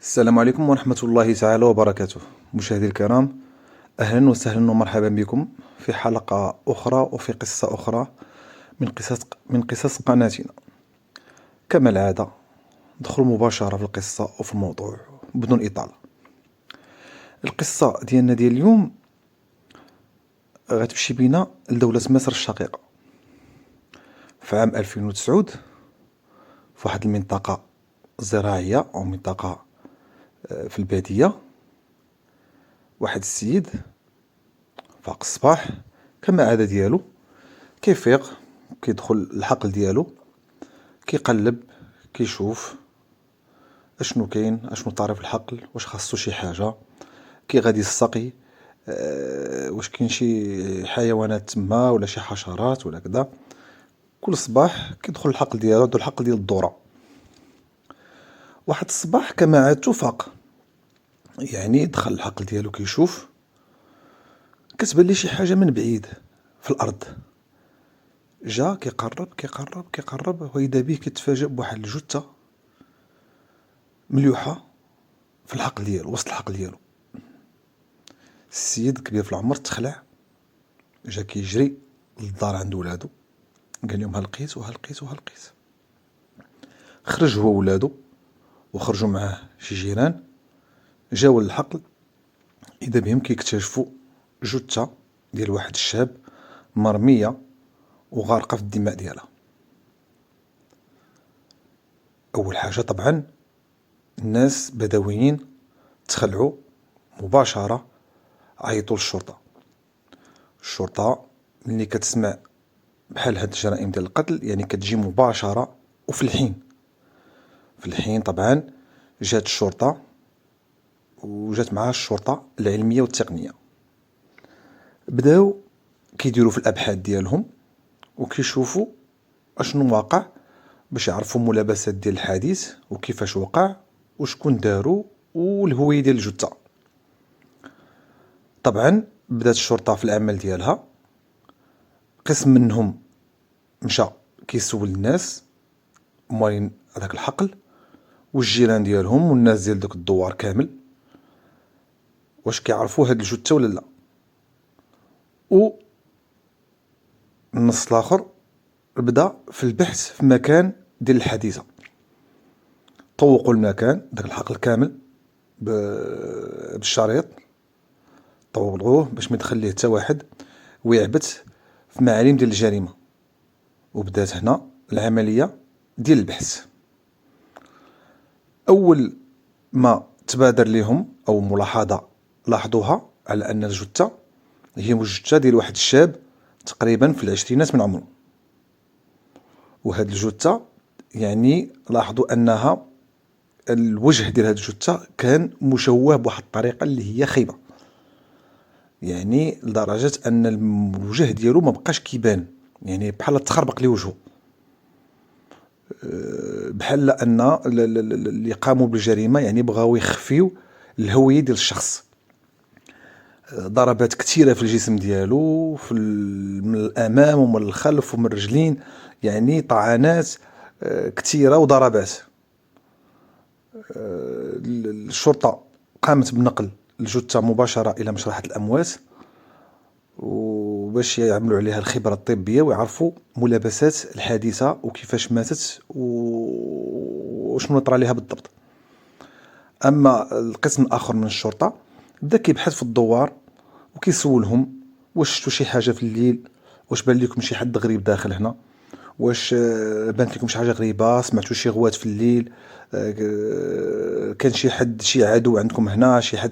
السلام عليكم ورحمة الله تعالى وبركاته. مشاهدي الكرام، أهلا وسهلا ومرحبا بكم في حلقة أخرى وفي قصة أخرى من قصص قناتنا. كما العادة ندخل مباشرة في القصة وفي الموضوع بدون إطالة. القصة ديالنا ديال اليوم غتمشي بينا لدولة مصر الشقيقة في عام 2009 في واحد المنطقة زراعية أو منطقة في البادية. واحد السيد فاق الصباح كما عادة ديالو كيفيق، كيدخل الحقل ديالو، كيقلب، كيشوف اشنو كاين، اشنو طاري في الحقل، واش خاصو شي حاجة، كي غادي السقي، واش كاين شي حيوانات تما ولا شي حشرات ولا كذا. كل صباح كيدخل الحقل ديالو، عنده الحقل ديال الذرة. واحد الصباح كما عادته فاق، يعني دخل الحقل ديالو كيشوف، كتبان ليه شي حاجة من بعيد في الأرض. جا كيقرب كيقرب كيقرب، وإذا به كيتفاجأ بواحد الجثة مليوحة في الحقل ديالو، وسط الحقل ديالو. السيد كبير في العمر تخلع، جا كيجري للدار عند ولادو، قال لهم ها لقيت وها لقيت وها لقيت. خرج هو ولادو وخرجوا معاه شي جيران، جاو للحقل، إذا بهم كيكتشفوا جثة ديال واحد الشاب مرمية وغارقة في الدماء ديالها. أول حاجة طبعا الناس بدويين تخلعوا مباشرة، عيطوا للشرطة. الشرطة ملي كتسمع بحال هاد الجرائم ديال القتل يعني كتجي مباشرة وفي الحين. في الحين طبعا جات الشرطة، وجات معها الشرطة العلمية والتقنية. بداو كيديروا في الأبحاث ديالهم وكيشوفوا اشنو واقع، باش يعرفوا ملابسات ديال الحادث وكيفاش وقع وشكون دارو والهوية ديال الجثة. طبعا بدات الشرطة في العمل ديالها. قسم منهم مشى كيسول الناس موالين هذاك الحقل والجيران ديالهم والناس ديال داك الدوار كامل، واش كيعرفوا هاد الجثة ولا لا. و النص الاخر بدا في البحث في مكان ديال الحادثة. طوقوا المكان داك الحقل كامل بالشريط، طوقوه باش ما يدخل ليه حتى واحد ويعبت في معالم ديال الجريمة. وبدات هنا العملية ديال البحث. أول ما تبادر لهم أو ملاحظة لاحظوها على أن الجثة هي جثة ديال واحد الشاب تقريبا في العشرينات من عمره. وهاد الجثة يعني لاحظوا أنها الوجه ديال هاد الجثة كان مشوه بواحد الطريقة اللي هي خيبة، يعني لدرجة أن الوجه ديالو ما بقاش كيبان، يعني بحال تخربق ليه وجهه، بحال أن اللي قاموا بالجريمة يعني بغاو يخفيو الهوية ديال الشخص. ضربات كثيرة في الجسم ديالو، من الأمام ومن الخلف ومن الرجلين، يعني طعنات كثيرة وضربات. الشرطة قامت بنقل الجثة مباشرة إلى مشرحة الأموات وباش يعملوا عليها الخبرة الطبية ويعرفوا ملابسات الحادثة وكيفاش ماتت وشنو طرا ليها بالضبط. أما القسم الآخر من الشرطة بدا كيبحث في الدوار وكيسولهم واش شفتوا شي حاجة في الليل، واش بان لكم شي حد غريب داخل هنا، واش بانت لكم شي حاجة غريبة، سمعتوا شي غوات في الليل، كان شي حد شي عدو عندكم هنا شي حد.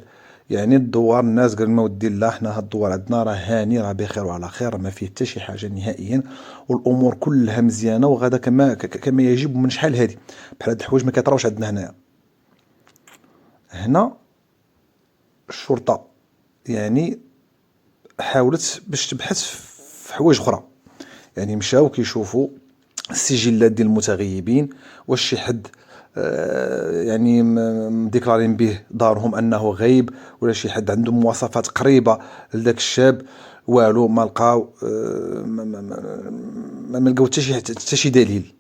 يعني الدوار الناس قالوا لنا ودي الله حنا هاد الدوار عندنا راه هاني، راه بخير وعلى خير، ما فيه حتى شي حاجة نهائيا، والأمور كلها مزيانة وغدا كما يجب من شحال هادي، بحال هاد الحوايج ما كيطراوش عندنا هنايا. هنا الشرطة يعني حاولت باش تبحث في حوايج اخرى، يعني مشاو كيشوفوا السجلات ديال المتغيبين، واش شي حد يعني مديكلارين به دارهم انه غيب، ولا شي حد عنده مواصفات قريبه لذاك الشاب. والو ما لقاو، ما لقاو حتى شي دليل.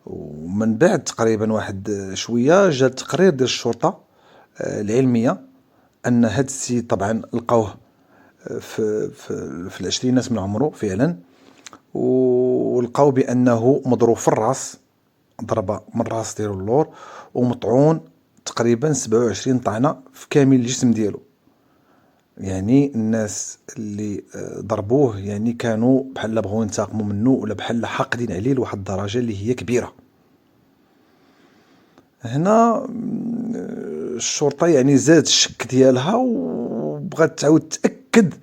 ومن بعد تقريبا واحد شويه جا التقرير ديال الشرطه العلميه ان هاد السيد طبعا لقاوه في العشرينات من عمره فعلا، ولقاو بانه مضروب في الراس، ضربه من الراس ديالو اللور، ومطعون تقريبا 27 طعنه في كامل الجسم ديالو. يعني الناس اللي ضربوه يعني كانوا بحال بغاو ينتقموا منه ولا بحال حاقدين عليه لواحد الدرجه اللي هي كبيره. هنا الشرطه يعني زاد الشك ديالها وبغات تعاود تاكد،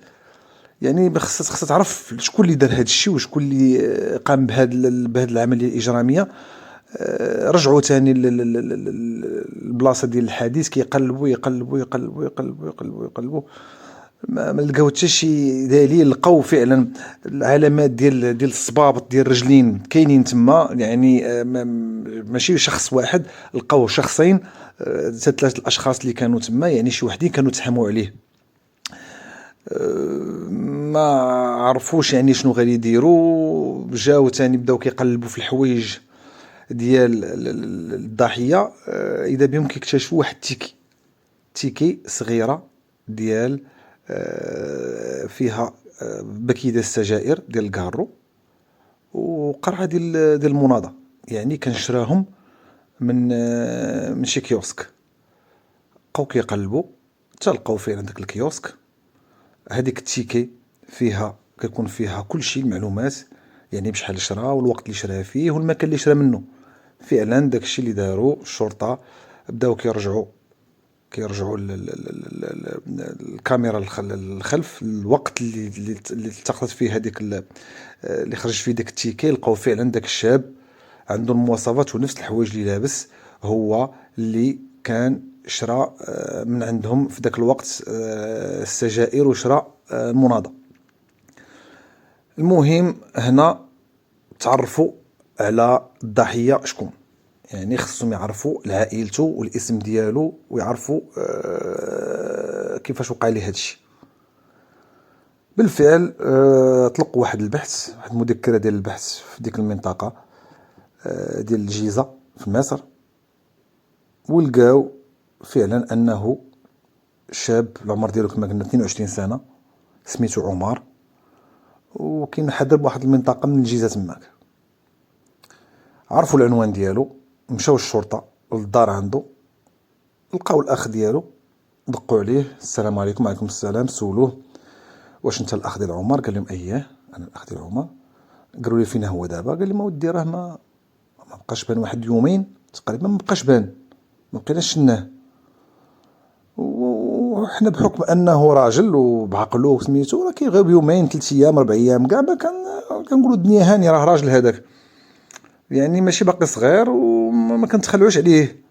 يعني خصها تعرف شكون اللي دار هذا الشيء وشكون اللي قام بهذه العمليه الاجراميه. رجعوا ثاني البلاصه ديال الحادث، كيقلبوا يقلبوا يقلبوا يقلبوا يقلبوا يقلبوا، ما لقاو حتى شي دليل. لقاو فعلا العلامات ديال الصبابط ديال الرجلين كاينين تما، يعني ماشي شخص واحد، لقاو شخصين، ثلاثه الاشخاص اللي كانوا تما، يعني شي وحدين كانوا تحموا عليه. ما عرفوش يعني شنو غادي يديروا. جاو تاني بداو كيقلبوا في الحوايج ديال الضحيه، اذا بهم كيكتشفوا واحد تيكي صغيره ديال فيها بكيده السجائر ديال الكارو وقرعه ديال المناضه، يعني كان شراهم من شي كيوسك. بقاو كيقلبوا تلقاو فعلا داك الكيوسك، هذيك التيكي فيها كيكون فيها كل شيء المعلومات، يعني بشحال شرا والوقت اللي شرا فيه والمكان اللي شرا منه. فعلا داك الشيء اللي داروا الشرطه، بداو كيرجعوا الكاميرا الخلف الوقت اللي التقطت فيه هذيك اللي خرج فيه داك التيكي، لقاو فعلا داك الشاب عنده المواصفات ونفس الحوايج اللي لابس هو اللي كان شرا من عندهم في ذاك الوقت السجائر وشرا المناضة. المهم هنا تعرفوا على الضحية شكون، يعني خصهم يعرفوا عائلته والاسم ديالو ويعرفوا كيفاش وقع ليه هادشي. بالفعل طلقوا واحد البحث، واحد المذكرة ديال البحث في ديك المنطقة ديال الجيزة في مصر، ولقاو فعلا انه شاب العمر ديالو كما قلنا 22 سنه، سميتو عمر، وكاين حاضر بواحد المنطقه من الجيزه تماك. عرفوا العنوان ديالو، مشاو الشرطه للدار عنده، لقاو الاخ ديالو، دقوا عليه السلام عليكم. وعليكم السلام. سولوه واش انت الاخ ديال عمر؟ قال لهم اييه انا الاخ ديال عمر. قالوا لي فين هو دابا؟ قال لي ما ودي راه ما بقاش بان، واحد يومين تقريبا ما بقاش بان، ما بقيناش شناه، وحنا بحكم انه راجل وبعقله وسميتو راه كيغيب يومين 3 ايام 4 ايام كاع، ما كنقولوا الدنيا هانيه، راه راجل هذاك، يعني ماشي باقي صغير وما كنتخلعوش عليه.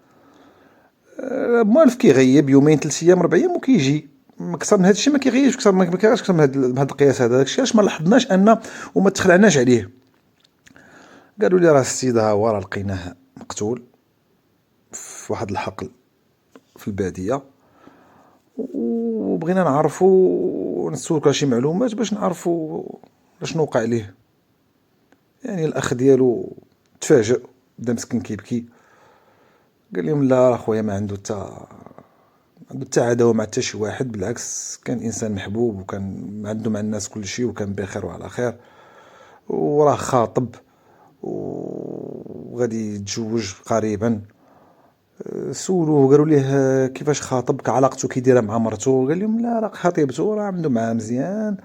موالف كيغيب يومين 3 ايام 4 ايام وكيجي، اكثر من هذا الشيء ما كيغيبش، اكثر ما كيغيبش اكثر من هذا القياس هذا. داك الشيء علاش ما لاحظناش ان وما تخلعناش عليه. قالوا لي راه السيد ها هو راه لقيناه مقتول في واحد الحقل في الباديه، وبغينا نعرفوا ونسولك على شي معلومات باش نعرفوا شنو وقع ليه. يعني الاخ ديالو تفاجئ، بدا مسكين كيبكي، قال لهم لا اخويا ما عنده حتى عداوه مع حتى شي واحد، بالعكس كان انسان محبوب وكان عنده مع الناس كل شيء وكان بخير وعلى خير، وراه خاطب وغادي يتزوج قريبا. سولوه قالوا ليه كيفاش خاطب، كعلاقته كي دايره مع مرته؟ قال لهم لا راه خطيبته راه عنده معاه مزيان،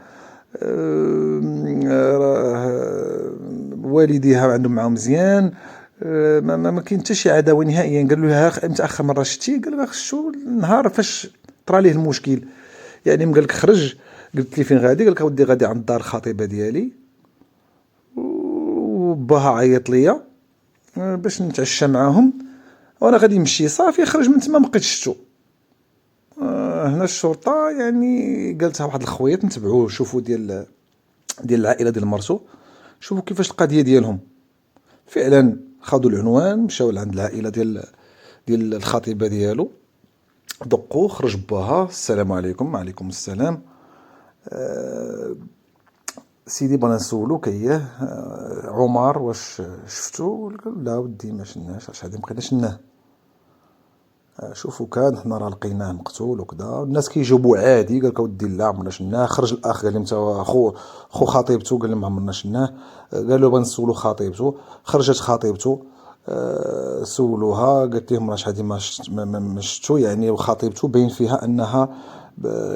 والديها عندهم معاه مزيان، ما كاين حتى شي عداوه نهائيا. قال له امتى اخر مره شتي؟ قال له شتو النهار فاش طرا ليه المشكل. يعني قال لك خرج، قلت لي فين غادي؟ قال لك اودي غادي عند دار الخطيبه ديالي وباها عيط ليا باش نتعشى معاهم وانا غادي نمشي، صافي خرج من تما ما بقيتش شفتو. هنا الشرطه يعني قالتها واحد الخويط نتبعوه شوفوا ديال العائله ديال مرتو، شوفوا كيفاش القضيه ديالهم. فعلا خدوا العنوان، مشاو لعند العائله ديال الخطيبه ديالو، دقوا، خرج باها السلام عليكم. وعليكم السلام. سيدي بغينا نسولوك اياه عمر واش شفتو؟ قال لا ودي ما شناش، اش هادي مبقينا شناه. شوفوا كان حنا راه لقيناه مقتول وكذا، الناس كيجاوبوا عادي، قالك اودي لا عمرنا شناه. خرج الاخ قال لهم تا خو خطيبته، قال لهم عمرنا شناه. قالوا بغا نسولو خطيبته، خرجت خطيبته سولوها، قالت لهم راش هادي ما شفتو يعني. وخطيبته باين فيها انها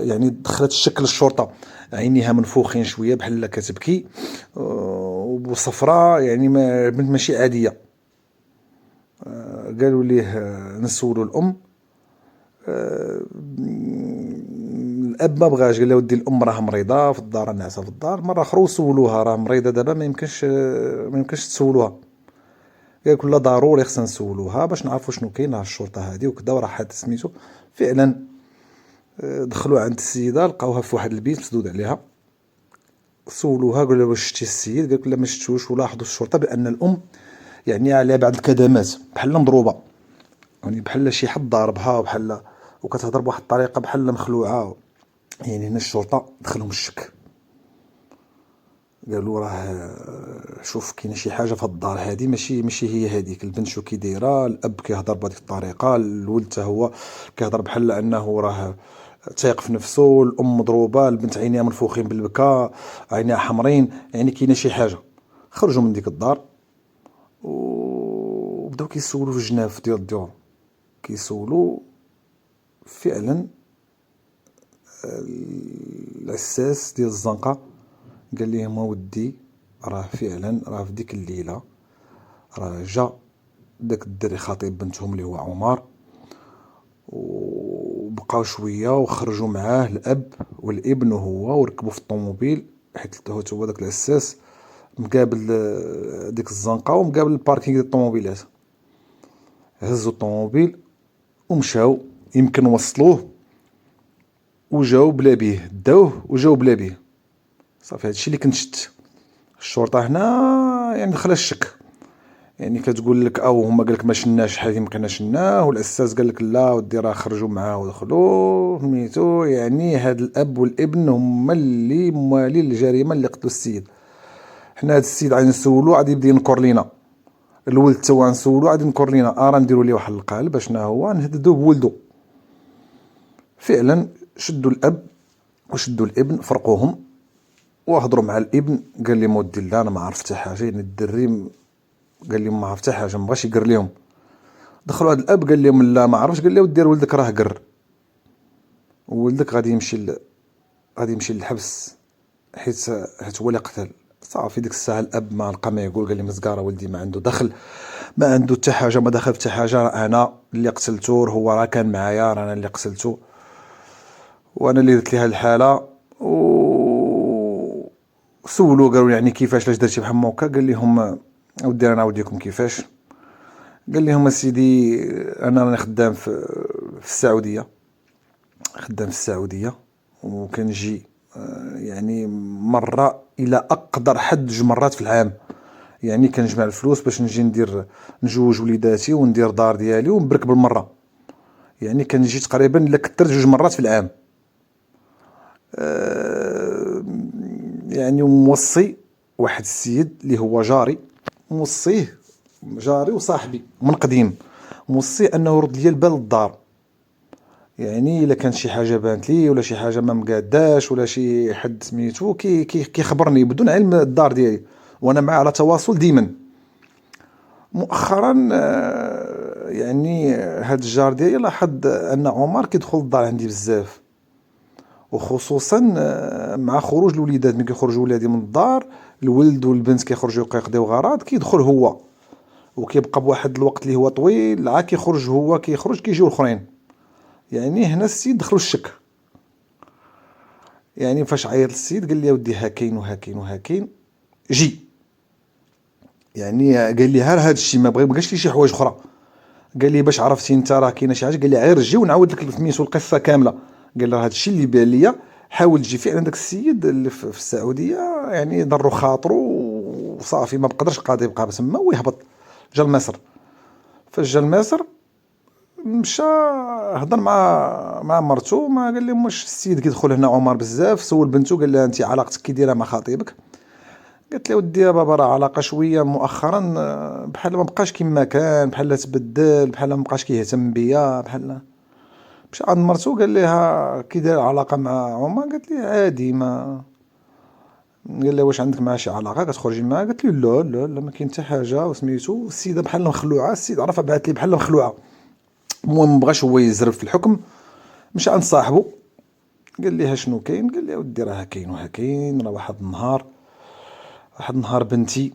يعني دخلت الشك للشرطه، عينيها منفوخين شويه بحال كتبكي وصفراء، يعني ما بنت ماشي عاديه. قالوا ليه نسولو الام. الاب ما بغاش، قال له ودي الام راه مريضه في الدار، ناعسه في الدار. مره اخرى سولوها راه مريضه دابا، ما يمكنش تسولوها. قال لك لا ضروري خصنا نسولوها باش نعرفوا شنو كاين على الشرطه هذه وكذا. وراه حد سميتو فعلا دخلوا عند السيده لقاوها في واحد البيت مسدود عليها. سولوها قالوا واش شتي السيد؟ قال لك لا ما شفتوش. ولاحظوا الشرطه بان الام يعني عليها بعض الكدمات بحال مضروبه، يعني بحال شي حد ضاربها، وبحال وكتهضر بواحد الطريقه بحال مخلوعه. يعني هنا الشرطه دخلهم الشك، قالوا راه شوف كاينه شي حاجه في الدار هذه، ماشي هي هذيك البنت. شو كي دايره؟ الاب كيهضر بهذيك الطريقه، الولد حتى هو كيهضر بحال انه راه تايق في نفسه. الام مضروبه، البنت عينيها منفوخين بالبكا، عينيها حمرين، يعني كاينه شي حاجه. خرجوا من ديك الدار وبداو كيسولوا في الجناف ديال الديور، كيسولوا فعلا. العساس ديال الزنقه قال لهم ودي راه فعلا راه في ديك الليله راه جا داك الدري خطيب بنتهم اللي هو عمر، وبقاو شويه وخرجوا معاه الاب والابن وهو، وركبوا في الطوموبيل، حيت هو داك العساس مقابل ديك الزنقه ومقابل الباركينغ ديال الطوموبيلات. هزوا الطوموبيل ومشاو، يمكن وصلوه وجاو بلا بيه، داوه وجاو بلا بيه. صافي هادشي اللي كنت شت. الشرطه هنا يعني دخل الشك، يعني كتقول لك او هما قال لك ما شناش حاجه يمكن شناه، والاساس قال لك لا ودي راه خرجوا معاه ودخلوا سميتو. يعني هاد الاب والابن هما اللي موالين الجريمه اللي قتلوا السيد. حنا هاد السيد غادي نسولو، غادي يبدا ينكر لينا. الولد تا هو نسولو غادي ينكر لينا، راه نديرو ليه واحد القالب شنو هو، نهددوه بولدو. فعلا شدوا الاب وشدوا الابن، فرقوهم وهضروا مع الابن. قال لي مودي لا انا ما عرفت حتى حاجه، يعني الدري قال لي ما عرفت حتى حاجه، ما بغاش يقر لهم. دخلوا هاد الاب قال لهم لا ما عرفش. قال له دير ولدك راه قر، وولدك غادي يمشي للحبس حيت هو اللي قتل. صافي ديك الساعه الاب ما لقى ما يقول، قال لي مزقاره ولدي ما عنده دخل، ما عنده حتى حاجه، ما دخل في حتى حاجه. انا اللي قتلته، هو راه كان معايا، انا اللي قتلته وانا اللي درت ليه هاد الحاله. سولو قالوا يعني كيفاش لاش درتي بحال هكا؟ قال لهم اودي انا نعاوديكم كيفاش. قال لهم اسيدي انا راني خدام في السعوديه، خدام في السعوديه، وكنجي يعني مره الى اقدر حد 2 مرات في العام. يعني كنجمع الفلوس باش نجي نجوج وليداتي وندير دار ديالي ونبرك بالمره. يعني كنجي تقريبا الا كثرت 2 مرات في العام. يعني موصي واحد السيد اللي هو جاري، موصيه جاري وصاحبي من قديم، موصي انه يرد لي البال للدار. يعني الا كان شي حاجه بانت لي ولا شي حاجه ما مقاداش ولا شي حد سميتو كيخبرني بدون علم الدار ديالي، وانا معاه على تواصل ديما. مؤخرا يعني هاد الجار ديالي لاحظ ان عمر كيدخل الدار عندي بزاف، وخصوصا مع خروج الوليدات. ملي كيخرجوا ولادي من الدار، الولد والبنت كيخرجوا يقضيو غراض، كيدخل هو وكيبقى بواحد الوقت اللي هو طويل، عاد كيخرج هو، كيجيو الاخرين. يعني هنا السيد دخلوا الشك. يعني فاش عيط السيد قال لي ودي ها كاين وها كاين وها كاين، جي. يعني قال لي هاد الشيء، ما قالش لي شي حوايج اخرى. قال لي باش عرفتي انت راه كاينه شي حاجه، قال لي غير جي ونعاود لك سميتو القصه كامله. قال لي هاد الشيء اللي بان ليا، حاول تجي. فعلا داك السيد اللي في السعوديه يعني ضرو خاطرو وصافي، ما بقدرش قادر يبقى تما ويهبط. جا لمصر. فاش جا لمصر مشى هضر مع مرتو، ما قال لهم واش السيد كيدخل هنا عمر بزاف. سول بنتو قال لها انت علاقتك كي دايره مع خطيبك؟ قالت لي ودي يا بابا راه علاقه شويه مؤخرا بحال ما بقاش كيما كان، بحال تبدل، بحال ما بقاش كيهتم بيا، بحال مشى عند مرتو قال لها كي داير علاقه مع عمر. قالت لي عادي. ما قال لها واش عندك معاه شي علاقه كتخرجي معاه؟ قالت له لا لا لا ما كاين حتى حاجه. وسميتو السيده بحال مخلوعه، السيد عرفها بعث لي بحال مخلوعه. المهم مبغاش هو يزرب في الحكم، مشى عند صاحبو قال لي شنو كاين؟ قال لي ودي راه كاين وها كاين. راه واحد النهار بنتي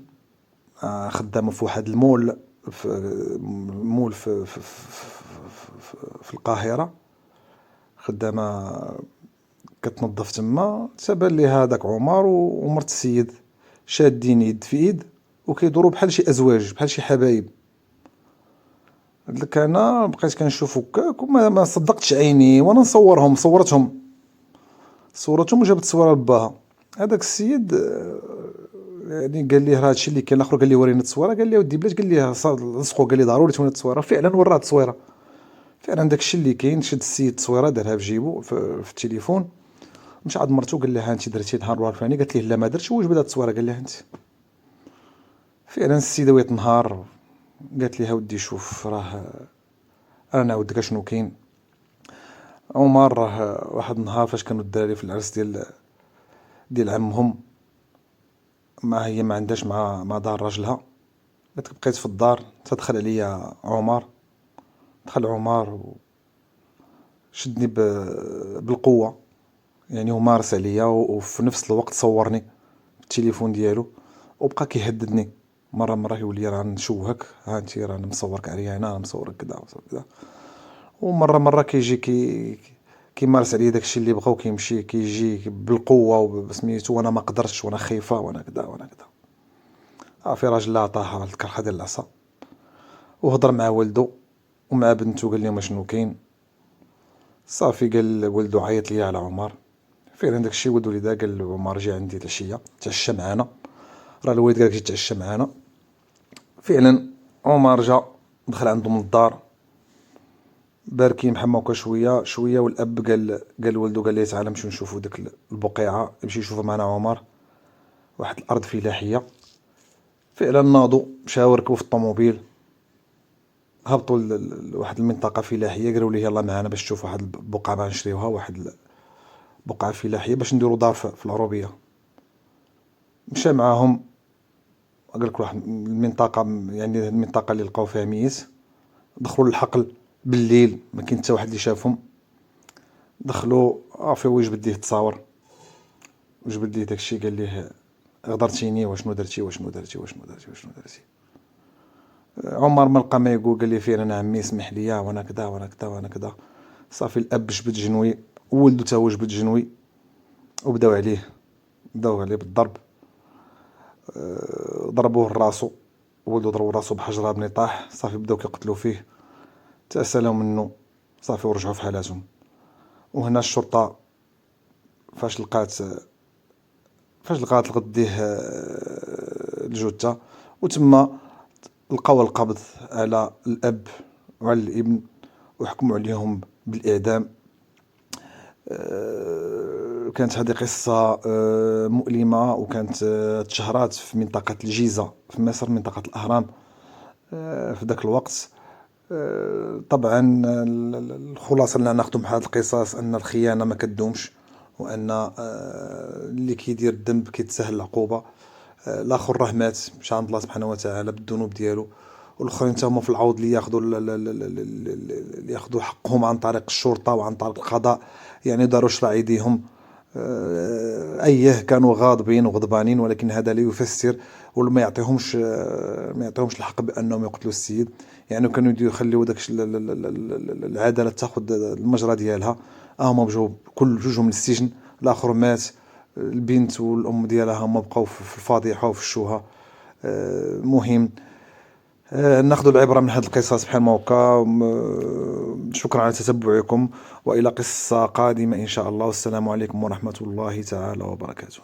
خدامه في واحد المول، في مول في القاهره، خدامه كتنظف تما. تبان لي هذاك عمر ومرت السيد شادين يد في يد وكيدوروا بحال شي ازواج، بحال شي حبايب. قلت لك انا بقيت كنشوف هكاك وما ما صدقتش عيني، وانا نصورهم. صورتهم وجابت صوره لباها. هذاك السيد يعني قال لي راه هادشي اللي كاين. الاخر قال لي وريني التصويره. قال لي ودي بلاش، قال لي لصقوا، قال لي ضروري توريني التصويره. فعلا وراه التصويره، فعلا داك الشيء اللي كاين. شد السيد التصويره دارها في جيبو في التليفون، مشى عند مرتو قال لها انت درتي نهار الفلاني؟ قالت ليه لا ما درتش. واش بدات التصويره؟ قال لها انت. فعلا السيده ويت نهار قالت لي ودي شوف راه انا نعاود لك شنو كاين. عمر راه واحد النهار فاش كانوا الدراري في العرس ديال عمهم، ما هي ما عندهاش مع دار راجلها. قالت بقيت في الدار، تدخل عليا عمر. دخل عمر وشدني بالقوه، يعني هو مارس عليا وفي نفس الوقت صورني بالتليفون ديالو وبقى كيهددني. مره يقول لي راه نشوهك، ها انت راه مصورك عريانه، انا مصورك كذا كذا. ومره كيجي كيمارس عليا داكشي اللي بغا وكيمشي كيجي بالقوه وبسميتو، وانا ما قدرتش وانا خايفه وانا كذا وانا كذا. عافي راجل لا عطاها الكرخه ديال العصا وهضر مع والدو ومع بنتو قال لهم شنو كاين. صافي قال ولدو عيط ليا على عمر. فعلا داكشي ولدو لي دا قال عمر جي عندي العشيه تعشى معانا، راه الوالد قالك جي تعشى معانا. فعلا عمر جا دخل عندهم للدار باركين محموكه شويه والاب قال ولدو قال ليه تعال نمشيو نشوفوا ديك البقيعه. يمشي يشوفها معنا عمر، واحد الارض فلاحيه. فعلا ناضوا مشاو ركبوا في الطوموبيل، هبطوا لواحد المنطقه فلاحيه. قالوا لي يلا معنا باش تشوف واحد البقعه باغا نشريوها، واحد البقعه فلاحيه باش نديروا دار في العروبيه. مشى معاهم. قال لك واحد المنطقه، يعني المنطقه اللي لقاو فيها ميت. دخلوا للحقل بالليل، ما كاين حتى واحد اللي شافهم. دخلوا عافي وجبد ليه التصاور، وجبد ليه داكشي. قال ليه غدرتيني واشنو درتي واشنو درتي واشنو درتي واشنو درتي. عمر ما لقى ما يقول. قال لي فعلا عمي اسمح لي وانا كذا وانا كذا وانا كذا. صافي الاب جبد جنوي وولدو تا هو جبد جنوي وبداو عليه بالضرب. ضربوه لراسو، ولدو ضربو راسو بحجره بني طاح. صافي بداو كيقتلوا فيه، تأسلوا منه. صافي ورجعوا في حالاتهم. وهنا الشرطه فاش لقات غديه الجثه، وتما لقاو القبض على الاب وعلى الابن وحكموا عليهم بالاعدام. كانت هذه قصه مؤلمه، وكانت تشهرات في منطقه الجيزه في مصر، منطقه الاهرام في ذاك الوقت. طبعا الخلاصه اللي ناخذ من هذا القصص ان الخيانه ما كدومش، وان اللي كيدير الذنب كيتسهل العقوبه. الاخر راه مات مشى عند الله سبحانه وتعالى بالذنوب ديالو، والاخرين حتى هما في العوض اللي ياخذوا حقهم عن طريق الشرطه وعن طريق القضاء. يعني داروا شرع ايديهم. كانوا غاضبين وغضبانين، ولكن هذا لا يفسر ولا ما يعطيهمش الحق بانهم يقتلوا السيد. يعني كانوا يخليوا داك العداله تاخذ المجرى ديالها. هما بجاو كل جوجهم للسجن، الاخر مات. البنت والام ديالها هما بقاو في الفضيحه وفي الشوهه. مهم ناخذ العبره من هذه القصص بحال ما هكا. شكرا على تتبعكم، والى قصه قادمه ان شاء الله. والسلام عليكم ورحمه الله تعالى وبركاته.